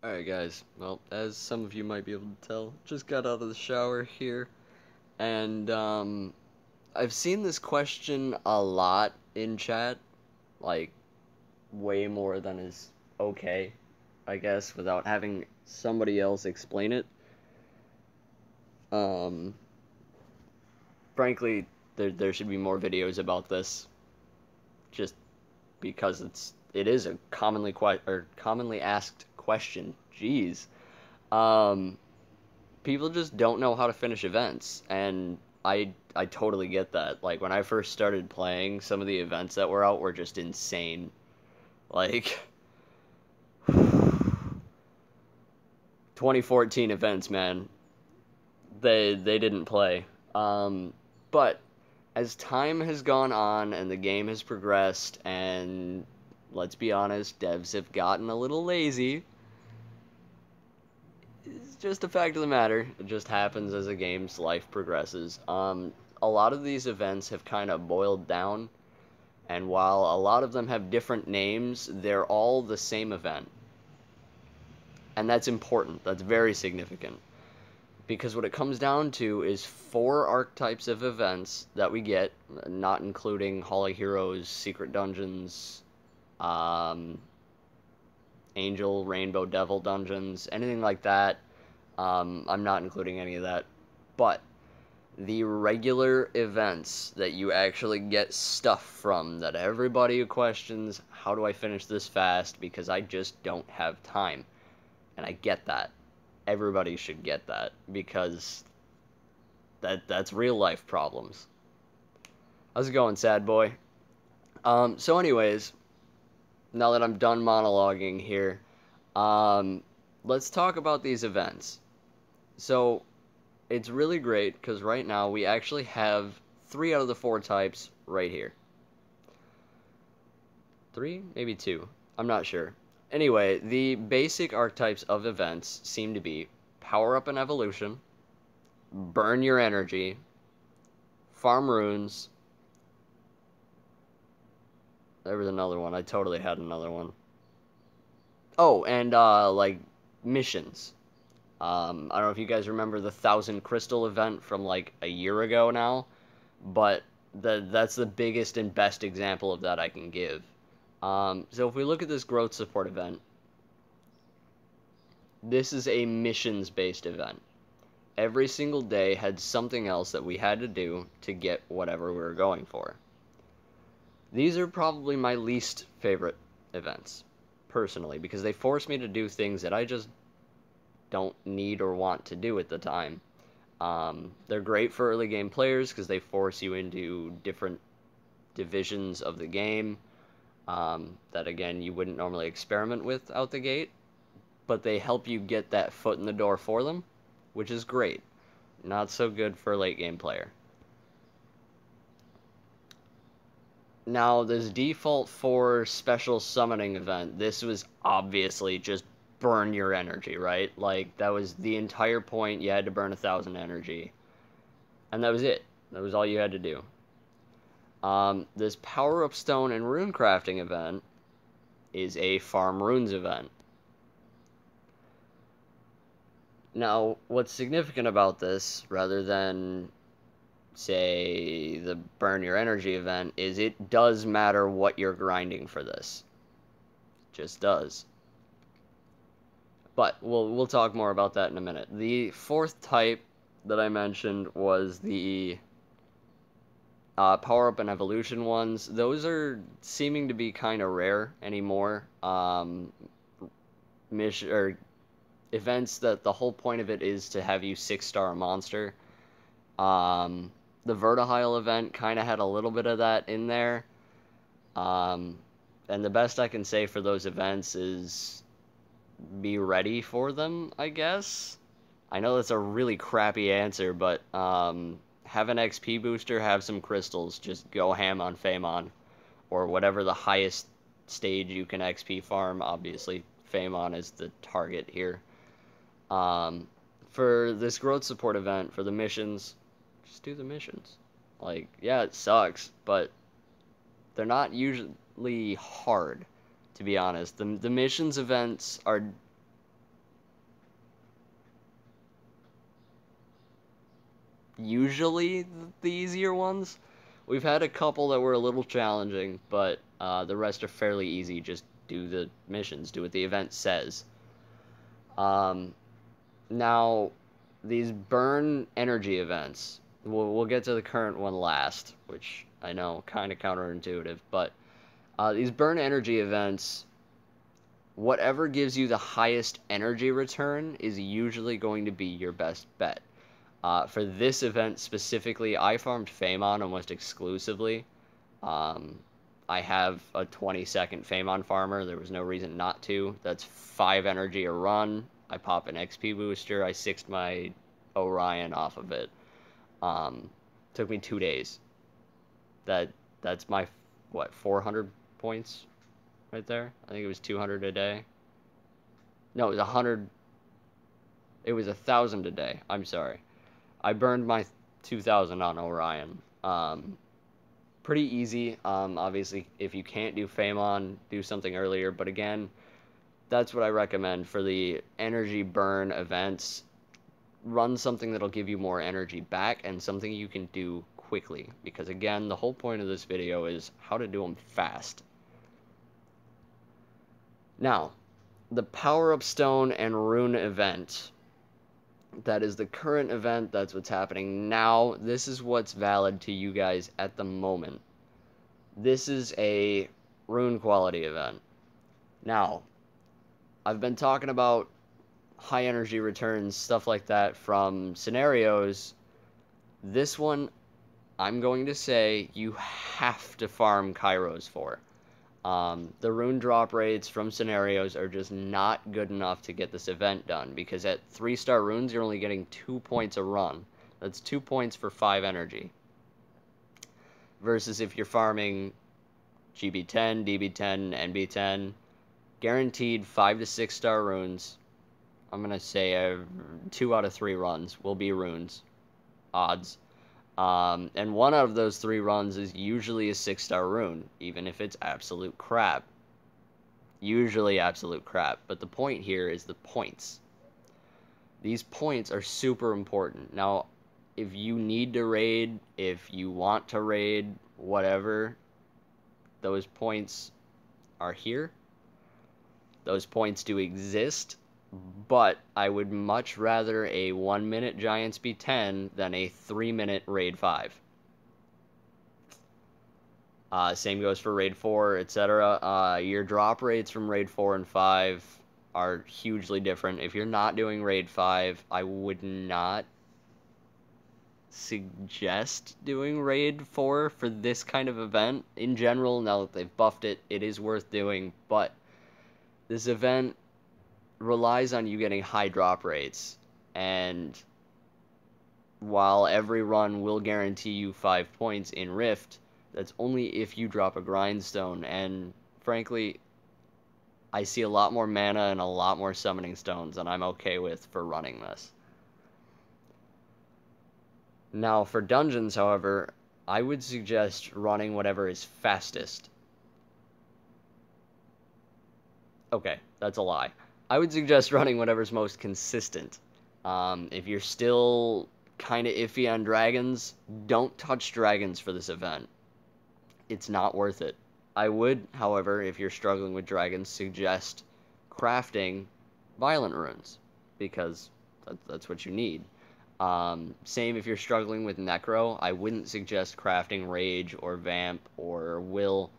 Alright guys, well, as some of you might be able to tell, just got out of the shower here, and I've seen this question a lot in chat, like, way more than is okay, I guess, without having somebody else explain it. Um, Frankly, there should be more videos about this, just because it is a commonly asked question. Jeez. Um, People just don't know how to finish events, and I totally get that. Like when I first started playing, some of the events that were out were just insane. Like 2014 events, man. They didn't play. But as time has gone on and the game has progressed and let's be honest, devs have gotten a little lazy. It's just a fact of the matter. It just happens as a game's life progresses. A lot of these events have kind of boiled down, and while a lot of them have different names, they're all the same event. And that's important. That's very significant. Because what it comes down to is four archetypes of events that we get, not including Hall of Heroes, Secret Dungeons, um, Angel, Rainbow, Devil dungeons, anything like that. I'm not including any of that. But the regular events that you actually get stuff from, that everybody questions, how do I finish this fast? Because I just don't have time. And I get that. Everybody should get that because that's real life problems. How's it going, sad boy? So anyways, now that I'm done monologuing here, um, let's talk about these events. So it's really great because right now we actually have three out of the four types right here. Three? Maybe two. I'm not sure. Anyway, the basic archetypes of events seem to be power up and evolution, burn your energy, farm runes. There was another one. I totally had another one. Oh, and like missions. I don't know if you guys remember the 1,000 Crystal event from like a year ago now, but that's the biggest and best example of that I can give. So if we look at this growth support event, this is a missions-based event. Every single day had something else that we had to do to get whatever we were going for. These are probably my least favorite events, personally, because they force me to do things that I just don't need or want to do at the time. They're great for early game players because they force you into different divisions of the game that, again, you wouldn't normally experiment with out the gate, but they help you get that foot in the door for them, which is great. Not so good for a late game player. Now, this default for special summoning event, this was obviously just burn your energy, right? Like, that was the entire point. You had to burn 1,000 energy. And that was it. That was all you had to do. This Power Up Stone and Rune Crafting event is a Farm Runes event. Now, what's significant about this, rather than, say, the Burn Your Energy event, is it does matter what you're grinding for this. It just does. But we'll talk more about that in a minute. The fourth type that I mentioned was the power up and evolution ones. Those are seeming to be kind of rare anymore. Mission or events that the whole point of it is to have you 6-star a monster. The Vertihile event kind of had a little bit of that in there. And the best I can say for those events is be ready for them, I guess. I know that's a really crappy answer, but have an XP booster, have some crystals, just go ham on Famon, or whatever the highest stage you can XP farm. Obviously, Famon is the target here. For this growth support event, for the missions, just do the missions. Like, yeah, it sucks, but they're not usually hard, to be honest. The missions events are usually the easier ones. We've had a couple that were a little challenging, but the rest are fairly easy. Just do the missions, do what the event says. Um, Now, these burn energy events, we'll get to the current one last, which I know kind of counterintuitive, but these burn energy events, whatever gives you the highest energy return is usually going to be your best bet. For this event specifically, I farmed Phaemon almost exclusively. Um, I have a 20-second Phaemon farmer. There was no reason not to. That's 5 energy a run. I pop an XP booster. I sixed my Orion off of it. Um, Took me 2 days. That's my, what, 400 points right there? I think it was 200 a day. No, it was 100. It was 1,000 a day. I'm sorry. I burned my 2,000 on Orion. Pretty easy. Obviously, if you can't do Phaemon, do something earlier. But again, that's what I recommend for the energy burn events. Run something that'll give you more energy back and something you can do quickly. Because again, the whole point of this video is how to do them fast. Now, the Power-Up Stone and Rune event. That is the current event. That's what's happening now. This is what's valid to you guys at the moment. This is a rune quality event. Now, I've been talking about high energy returns, stuff like that from scenarios. This one, I'm going to say you have to farm Kairos for. The rune drop rates from scenarios are just not good enough to get this event done, because at 3-star runes, you're only getting 2 points a run. That's 2 points for 5 energy. Versus if you're farming GB10, DB10, NB10, guaranteed 5 to 6-star runes. I'm going to say 2 out of 3 runs will be runes. Odds. And 1 out of those 3 runs is usually a 6-star rune, even if it's absolute crap. Usually absolute crap. But the point here is the points. These points are super important. Now, if you need to raid, if you want to raid, whatever, those points are here. Those points do exist. But I would much rather a 1-minute Giants B10 than a 3-minute Raid 5. Same goes for Raid 4, etc. Your drop rates from Raid 4 and 5 are hugely different. If you're not doing Raid 5, I would not suggest doing Raid 4 for this kind of event. In general, now that they've buffed it, it is worth doing, but this event relies on you getting high drop rates, and while every run will guarantee you 5 points in Rift, that's only if you drop a grindstone, and frankly, I see a lot more mana and a lot more summoning stones than I'm okay with for running this. Now, for dungeons, however, I would suggest running whatever is fastest. Okay, that's a lie. I would suggest running whatever's most consistent. If you're still kind of iffy on dragons, don't touch dragons for this event. It's not worth it. I would, however, if you're struggling with dragons, suggest crafting violent runes, because that's what you need. Same if you're struggling with necro, I wouldn't suggest crafting rage or vamp or will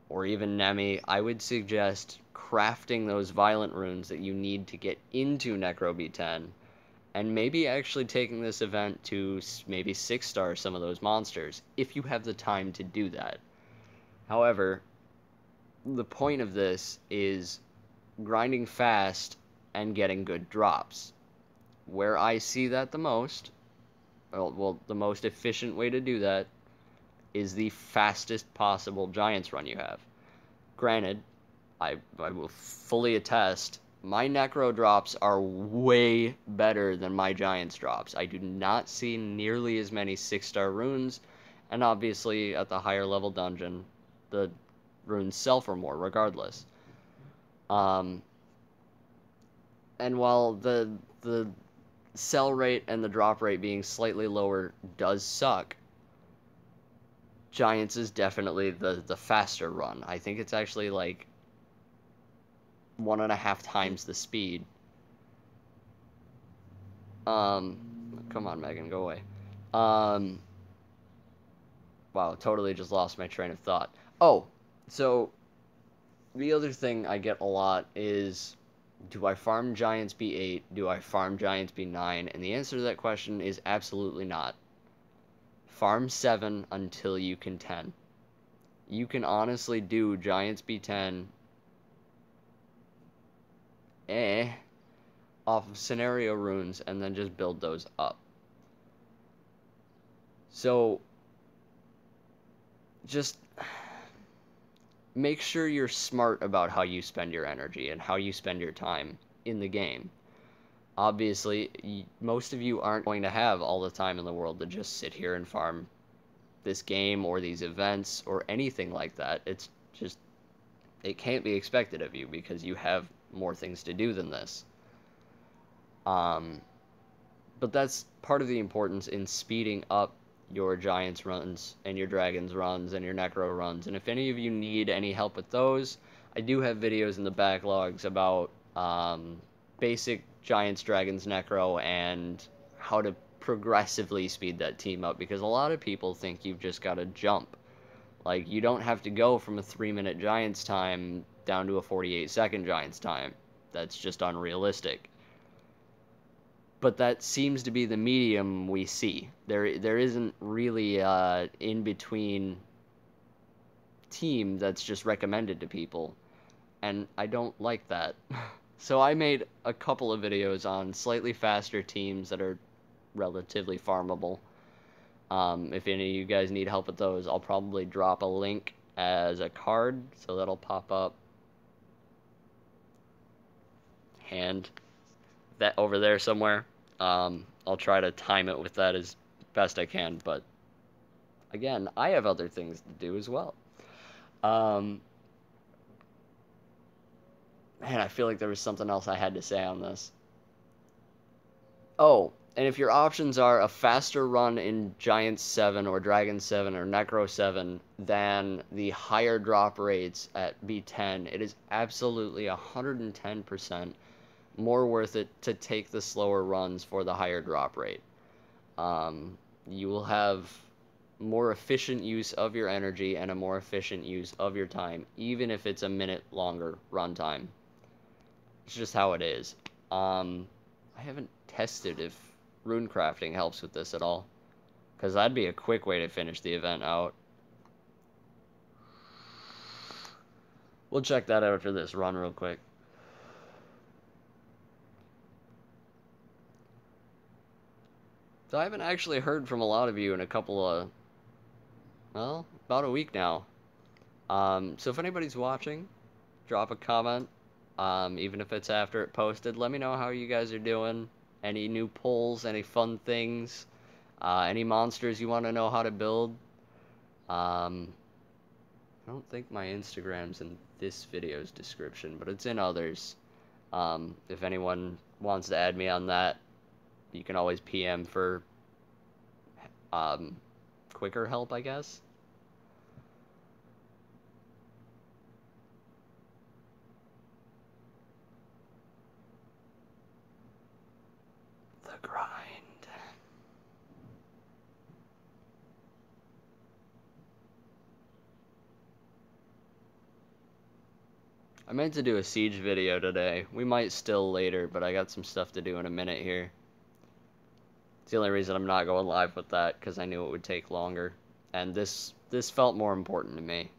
or even Nemi. I would suggest crafting those violent runes that you need to get into Necro B10, and maybe actually taking this event to maybe 6-star some of those monsters, if you have the time to do that. However, the point of this is grinding fast and getting good drops. Where I see that the most, well, the most efficient way to do that is the fastest possible Giants run you have. Granted, I will fully attest, my Necro drops are way better than my Giants drops. I do not see nearly as many 6-star runes, and obviously at the higher level dungeon, the runes sell for more regardless. And while the sell rate and the drop rate being slightly lower does suck, Giants is definitely the faster run. I think it's actually like 1.5 times the speed. Come on, Megan, go away. Um, wow, totally just lost my train of thought. Oh, so the other thing I get a lot is, do I farm Giants B8? Do I farm Giants B9? And the answer to that question is absolutely not. Farm 7 until you can 10. You can honestly do Giants B10 off of scenario runes and then just build those up. So just make sure you're smart about how you spend your energy and how you spend your time in the game. Obviously, most of you aren't going to have all the time in the world to just sit here and farm this game or these events or anything like that. It's just, it can't be expected of you because you have more things to do than this. But that's part of the importance in speeding up your Giants runs and your Dragons runs and your Necro runs. And if any of you need any help with those, I do have videos in the backlogs about basic Giants, Dragons, Necro, and how to progressively speed that team up, because a lot of people think you've just got to jump. Like, you don't have to go from a 3-minute Giants time down to a 48-second Giants time. That's just unrealistic. But that seems to be the medium we see. There isn't really a in-between team that's just recommended to people, and I don't like that. So I made a couple of videos on slightly faster teams that are relatively farmable. If any of you guys need help with those, I'll probably drop a link as a card, so that'll pop up hand that over there somewhere. I'll try to time it with that as best I can, but again, I have other things to do as well. Man, I feel like there was something else I had to say on this. Oh, and if your options are a faster run in Giants 7 or Dragon 7 or Necro 7 than the higher drop rates at B10, it is absolutely 110% more worth it to take the slower runs for the higher drop rate. You will have more efficient use of your energy and a more efficient use of your time, even if it's a minute longer run time. It's just how it is. I haven't tested if rune crafting helps with this at all, because that'd be a quick way to finish the event out. We'll check that out after this run real quick. So I haven't actually heard from a lot of you in a couple of, well, about a week now. So if anybody's watching, drop a comment. Even if it's after it posted, let me know how you guys are doing. Any new polls, any fun things, any monsters you want to know how to build. I don't think my Instagram's in this video's description, but it's in others. If anyone wants to add me on that, you can always PM for quicker help, I guess. The grind. I meant to do a siege video today. We might still later, but I got some stuff to do in a minute here. It's the only reason I'm not going live with that, because I knew it would take longer. And this felt more important to me.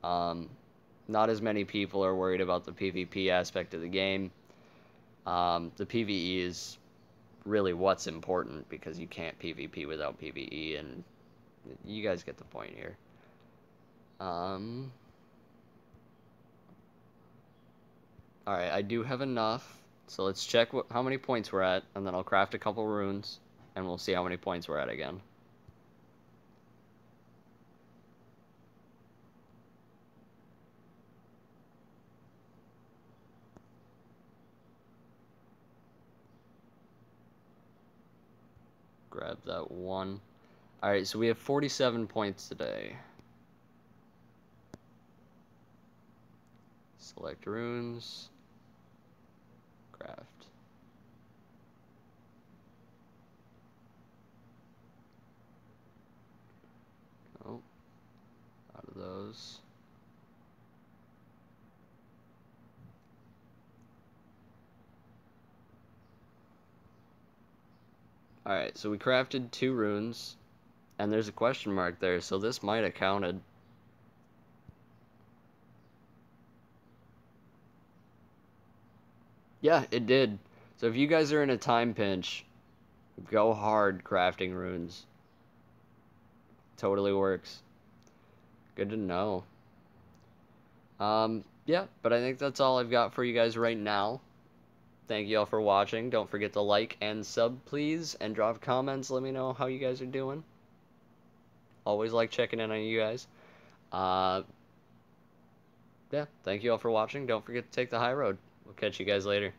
Not as many people are worried about the PvP aspect of the game. The PvE is really what's important, because you can't PvP without PvE, and you guys get the point here. Alright, I do have enough, so let's check how many points we're at, and then I'll craft a couple runes, and we'll see how many points we're at again. grab that one. Alright, so we have 47 points today. Select runes. Craft. Oh, out of those. Alright, so we crafted 2 runes, and there's a question mark there, so this might have counted. Yeah, it did. So if you guys are in a time pinch, go hard crafting runes. Totally works. Good to know. Yeah, but I think that's all I've got for you guys right now. Thank you all for watching. Don't forget to like and sub, please, and drop comments. Let me know how you guys are doing. Always like checking in on you guys. Yeah, thank you all for watching. Don't forget to take the high road. We'll catch you guys later.